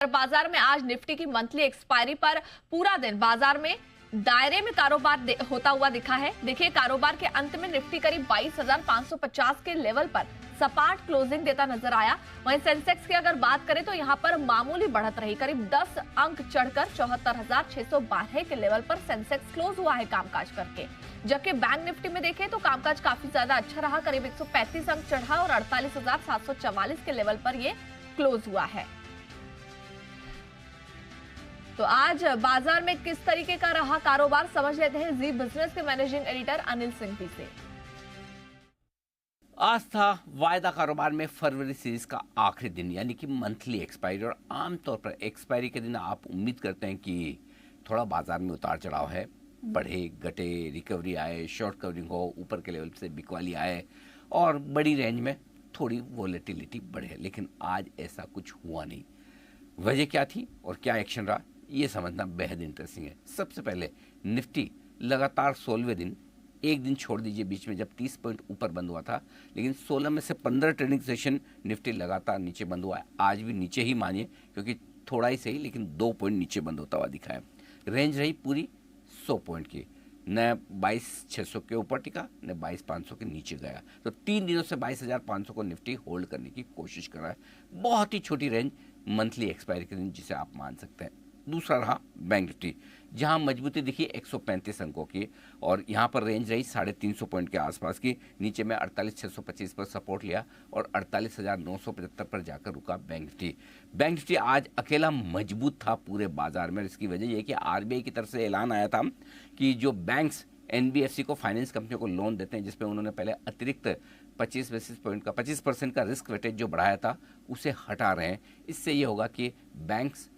बाजार में आज निफ्टी की मंथली एक्सपायरी पर पूरा दिन बाजार में दायरे में कारोबार होता हुआ दिखा है। देखिए, कारोबार के अंत में निफ्टी करीब 22,550 के लेवल पर सपाट क्लोजिंग देता नजर आया। वहीं सेंसेक्स की अगर बात करें तो यहां पर मामूली बढ़त रही, करीब 10 अंक चढ़कर 74,612 के लेवल पर सेंसेक्स क्लोज हुआ है कामकाज करके। जबकि बैंक निफ्टी में देखें तो कामकाज काफी ज्यादा अच्छा रहा, करीब 135 अंक चढ़ा और 48,744 के लेवल पर यह क्लोज हुआ है। तो आज बाजार में किस तरीके का रहा कारोबार, समझ लेते हैं जी बिजनेस के मैनेजिंग एडिटर अनिल सिंघवी से। आज था वायदा कारोबार में फरवरी सीरीज का आखिरी दिन, यानी कि मंथली एक्सपायरी। और आमतौर पर एक्सपायरी के दिन आप उम्मीद करते हैं कि थोड़ा बाजार में उतार चढ़ाव है, बढ़े घटे, रिकवरी आए, शॉर्ट कवरिंग हो, ऊपर के लेवल से बिकवाली आए और बड़ी रेंज में थोड़ी वॉलेटिलिटी बढ़े। लेकिन आज ऐसा कुछ हुआ नहीं। वजह क्या थी और क्या एक्शन रहा, ये समझना बेहद इंटरेस्टिंग है। सबसे पहले निफ्टी लगातार 16वें दिन, एक दिन छोड़ दीजिए बीच में जब 30 पॉइंट ऊपर बंद हुआ था, लेकिन 16 में से 15 ट्रेडिंग सेशन निफ्टी लगातार नीचे बंद हुआ है। आज भी नीचे ही मानिए, क्योंकि थोड़ा ही सही लेकिन 2 पॉइंट नीचे बंद होता हुआ दिखा है। रेंज रही पूरी 100 पॉइंट की, न 22,600 के ऊपर टिका न 22,500 के नीचे गया। तो 3 दिनों से 22,500 को निफ्टी होल्ड करने की कोशिश कर रहा है। बहुत ही छोटी रेंज मंथली एक्सपायरी के दिन, जिसे आप मान सकते हैं। दूसरा रहा बैंक निफ्टी, जहां मजबूती दिखी 135 अंकों की और यहां पर रेंज रही 350 पॉइंट के आसपास की। नीचे में 48,625 पर सपोर्ट लिया और 48,975 पर जाकर रुका बैंक निफ्टी। बैंक निफ्टी आज अकेला मजबूत था पूरे बाजार में। इसकी वजह यह कि आरबीआई की तरफ से ऐलान आया था कि जो बैंक्स एनबीएफसी को, फाइनेंस कंपनियों को लोन देते हैं, जिसपे उन्होंने पहले अतिरिक्त 25 बेसिस पॉइंट का 25% का रिस्क वेटेज जो बढ़ाया था, उसे हटा रहे हैं। इससे ये होगा कि बैंक्स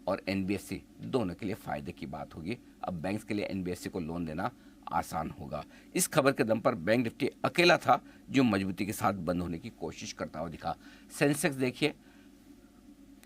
और एनबीएफसी दोनों के लिए फायदे की बात होगी। अब बैंक्स के लिए एनबीएफसी को लोन देना आसान होगा। इस खबर के दम पर बैंक निफ्टी अकेला था जो मजबूती के साथ बंद होने की कोशिश करता हुआ दिखा। सेंसेक्स देखिए,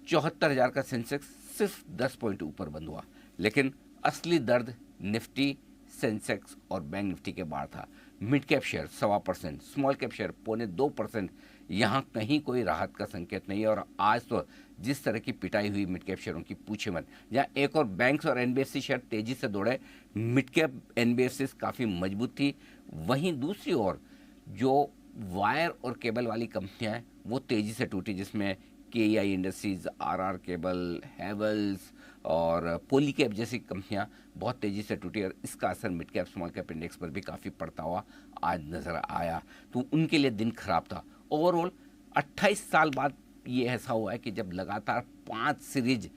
74,000 का सेंसेक्स सिर्फ 10 पॉइंट ऊपर बंद हुआ, लेकिन असली दर्द निफ्टी, सेंसेक्स और बैंक निफ्टी के बाहर था। Mid cap share 1.25%, small cap share 0.25%, यहाँ कहीं कोई राहत का संकेत नहीं है। और आज तो जिस तरह की पिटाई हुई मिड कैप शेयरों की, पूछे मत। जहाँ एक और बैंक्स और एनबीएफसी शेयर तेजी से दौड़े, मिड कैप एनबीएफसी काफ़ी मजबूत थी। वहीं दूसरी ओर जो वायर और केबल वाली कंपनियां हैं वो तेजी से टूटी, जिसमें KEI industries, RR cable, Havells और पॉलीकैब जैसी कंपनियां बहुत तेजी से टूटी और इसका असर mid cap small cap index पर भी काफ़ी पड़ता हुआ आज नज़र आया। तो उनके लिए दिन खराब था। ओवरऑल 28 साल बाद ये ऐसा हुआ है कि जब लगातार 5 सीरीज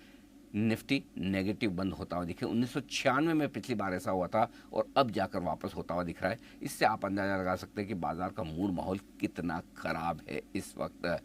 निफ्टी नेगेटिव बंद होता हुआ दिखे। 1996 में पिछली बार ऐसा हुआ था और अब जाकर वापस होता हुआ दिख रहा है। इससे आप अंदाजा लगा सकते हैं कि बाजार का मूड माहौल कितना खराब है इस वक्त।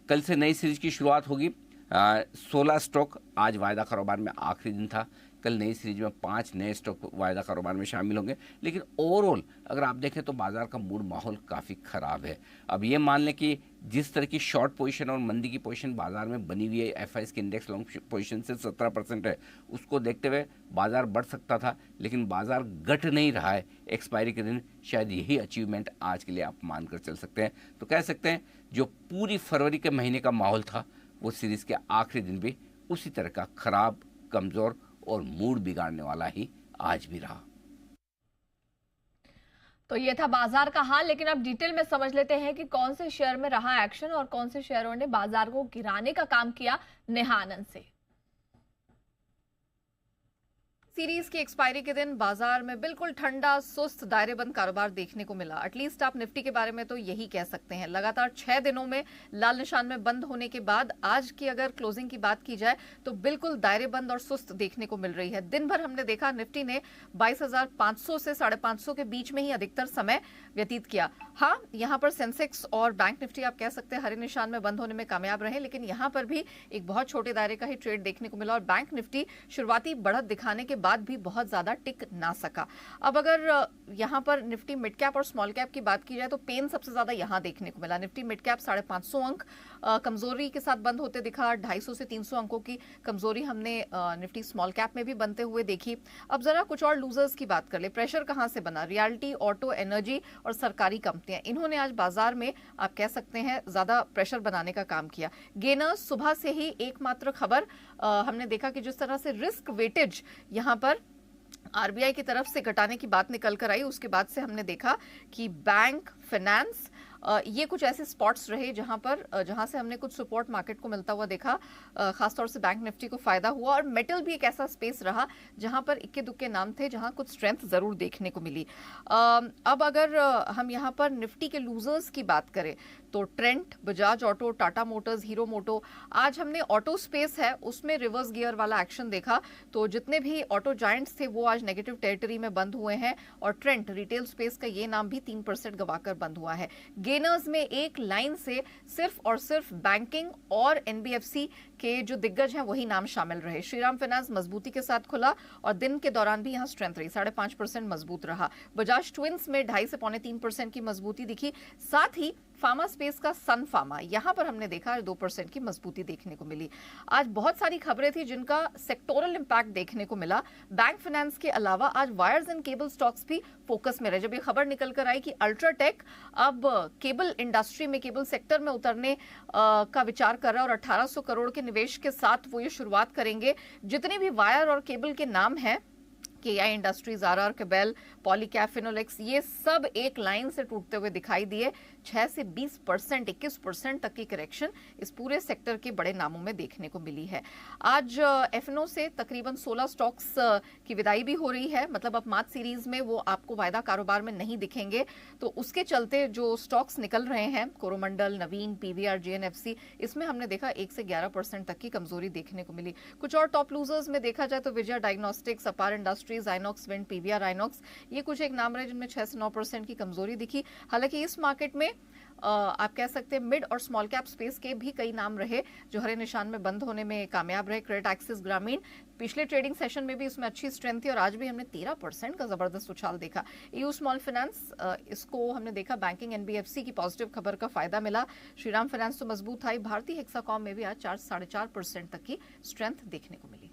कल से नई सीरीज की शुरुआत होगी। 16 स्टॉक आज वायदा कारोबार में आखिरी दिन था। कल नई सीरीज में 5 नए स्टॉक वायदा कारोबार में शामिल होंगे। लेकिन ओवरऑल अगर आप देखें तो बाजार का मूड माहौल काफ़ी ख़राब है। अब ये मान लें कि जिस तरह की शॉर्ट पोजीशन और मंदी की पोजीशन बाजार में बनी हुई है, एफआईएस की इंडेक्स लॉन्ग पोजीशन से 17% है, उसको देखते हुए बाजार बढ़ सकता था, लेकिन बाजार घट नहीं रहा है एक्सपायरी के दिन। शायद यही अचीवमेंट आज के लिए आप मानकर चल सकते हैं। तो कह सकते हैं जो पूरी फरवरी के महीने का माहौल था, वो सीरीज के आखिरी दिन भी उसी तरह का खराब, कमज़ोर और मूड बिगाड़ने वाला ही आज भी रहा। तो ये था बाजार का हाल, लेकिन अब डिटेल में समझ लेते हैं कि कौन से शेयर में रहा एक्शन और कौन से शेयरों ने बाजार को गिराने का काम किया। नेहा आनंद से। सीरीज की एक्सपायरी के दिन बाजार में बिल्कुल ठंडा, सुस्त, दायरेबंद कारोबार देखने को मिला। एटलीस्ट आप निफ्टी के बारे में तो यही कह सकते हैं। लगातार 6 दिनों में लाल निशान में बंद होने के बाद आज की अगर क्लोजिंग की बात की जाए तो बिल्कुल दायरेबंद और सुस्त देखने को मिल रही है। दिन भर हमने देखा निफ्टी ने 22,500 से 550 के बीच में ही अधिकतर समय व्यतीत किया। हाँ, यहाँ पर सेंसेक्स और बैंक निफ्टी आप कह सकते हैं हरे निशान में बंद होने में कामयाब रहे, लेकिन यहाँ पर भी एक बहुत छोटे दायरे का ही ट्रेड देखने को मिला और बैंक निफ्टी शुरुआती बढ़त दिखाने के बाद भी बहुत ज्यादा टिक ना सका। अब अगर यहां पर निफ्टी मिड कैप और स्मॉल कैप की बात की जाए तो पेन सबसे ज्यादा यहां देखने को मिला। निफ्टी मिड कैप 550 अंक कमजोरी के साथ बंद होते दिखा। 250 से 300 अंकों की कमजोरी हमने निफ्टी स्मॉल कैप में भी बनते हुए देखी। अब जरा कुछ और लूजर्स की बात कर ले। प्रेशर कहां से बना? रियलिटी, ऑटो, एनर्जी और सरकारी कंपनियां, इन्होंने आज बाजार में आप कह सकते हैं ज्यादा प्रेशर बनाने का काम किया। गेनर्स सुबह से ही एकमात्र खबर हमने देखा कि जिस तरह से रिस्क वेटेज यहाँ पर आरबीआई की तरफ से घटाने की बात निकल कर आई, उसके बाद से हमने देखा कि बैंक, फाइनेंस, ये कुछ ऐसे स्पॉट्स रहे जहां से हमने कुछ सपोर्ट मार्केट को मिलता हुआ देखा। खासतौर से बैंक निफ्टी को फायदा हुआ, और मेटल भी एक ऐसा स्पेस रहा जहां पर इक्के दुक्के नाम थे, जहां कुछ स्ट्रेंथ जरूर देखने को मिली। अब अगर हम यहां पर निफ्टी के लूजर्स की बात करें तो Trent, Bajaj Auto, Tata Motors, Hero Moto, आज हमने ऑटो स्पेस है उसमें रिवर्स गियर वाला एक्शन देखा। तो जितने भी ऑटो जायंट्स थे वो आज नेगेटिव टेरिटरी में बंद हुए हैं, और ट्रेंट रिटेल स्पेस का ये नाम भी 3% गवाकर बंद हुआ है। गेनर्स में एक लाइन से सिर्फ और सिर्फ बैंकिंग और एनबीएफसी के जो दिग्गज हैं वही नाम शामिल रहे। श्रीराम फाइनेंस मजबूती के साथ खुला और दिन के दौरान भी यहां स्ट्रेंथ रही, 5.5% मजबूत रहा। बजाज ट्विंस में 2.5 से 3.25% की मजबूती दिखी। साथ ही फार्मा स्पेस का सन फार्मा, यहां पर हमने देखा 2% की मजबूती देखने को मिली। आज बहुत सारी खबरें थी जिनका सेक्टोरल इंपैक्ट देखने को मिला। बैंक फाइनेंस के अलावा आज वायर्स एंड केबल स्टॉक्स भी फोकस में रहे। जब ये खबर निकल कर आई कि अल्ट्राटेक अब केबल इंडस्ट्री में, केबल सेक्टर में उतरने का विचार कर रहा है और 1800 करोड़ के निवेश के साथ वो ये शुरुआत करेंगे। जितने भी वायर और केबल के नाम हैं, केआई इंडस्ट्रीज, आरआर केबल, पॉलीकैब, फिनोलेक्स, ये सब एक लाइन से टूटते हुए दिखाई दिए। 6 से 20%, 21% तक की करेक्शन इस पूरे सेक्टर के बड़े नामों में देखने को मिली है। आज एफएनओ से तकरीबन 16 स्टॉक्स की विदाई भी हो रही है, मतलब अब मार्च सीरीज में वो आपको वायदा कारोबार में नहीं दिखेंगे। तो उसके चलते जो स्टॉक्स निकल रहे हैं, कोरोमंडल, नवीन, पीवीआर, जेएनएफसी, इसमें हमने देखा 1 से 11% तक की कमजोरी देखने को मिली। कुछ और टॉप लूजर्स में देखा जाए तो विजय डायग्नोस्टिक्स, अपार industries, INOX wind, PVR INOX, ये कुछ एक नाम रहे जिनमें 6 से 9% की कमजोरी दिखी। हालांकि इस मार्केट में आप कह सकते हैं मिड और स्मॉल कैप स्पेस के भी कई नाम रहे जो हरे निशान में बंद होने में कामयाब रहे। क्रेडिट एक्सिस ग्रामीण, पिछले ट्रेडिंग सेशन में भी इसमें अच्छी स्ट्रेंथ थी और आज भी हमने 13% का जबरदस्त उछाल देखा। ईयू स्मॉल फाइनेंस, इसको हमने देखा बैंकिंग, एनबीएफसी की पॉजिटिव खबर का फायदा मिला। श्रीराम फाइनेंस तो मजबूत आई। भारतीय हेक्साकॉम में भी आज 4 से 4.5% तक की स्ट्रेंथ देखने को मिली।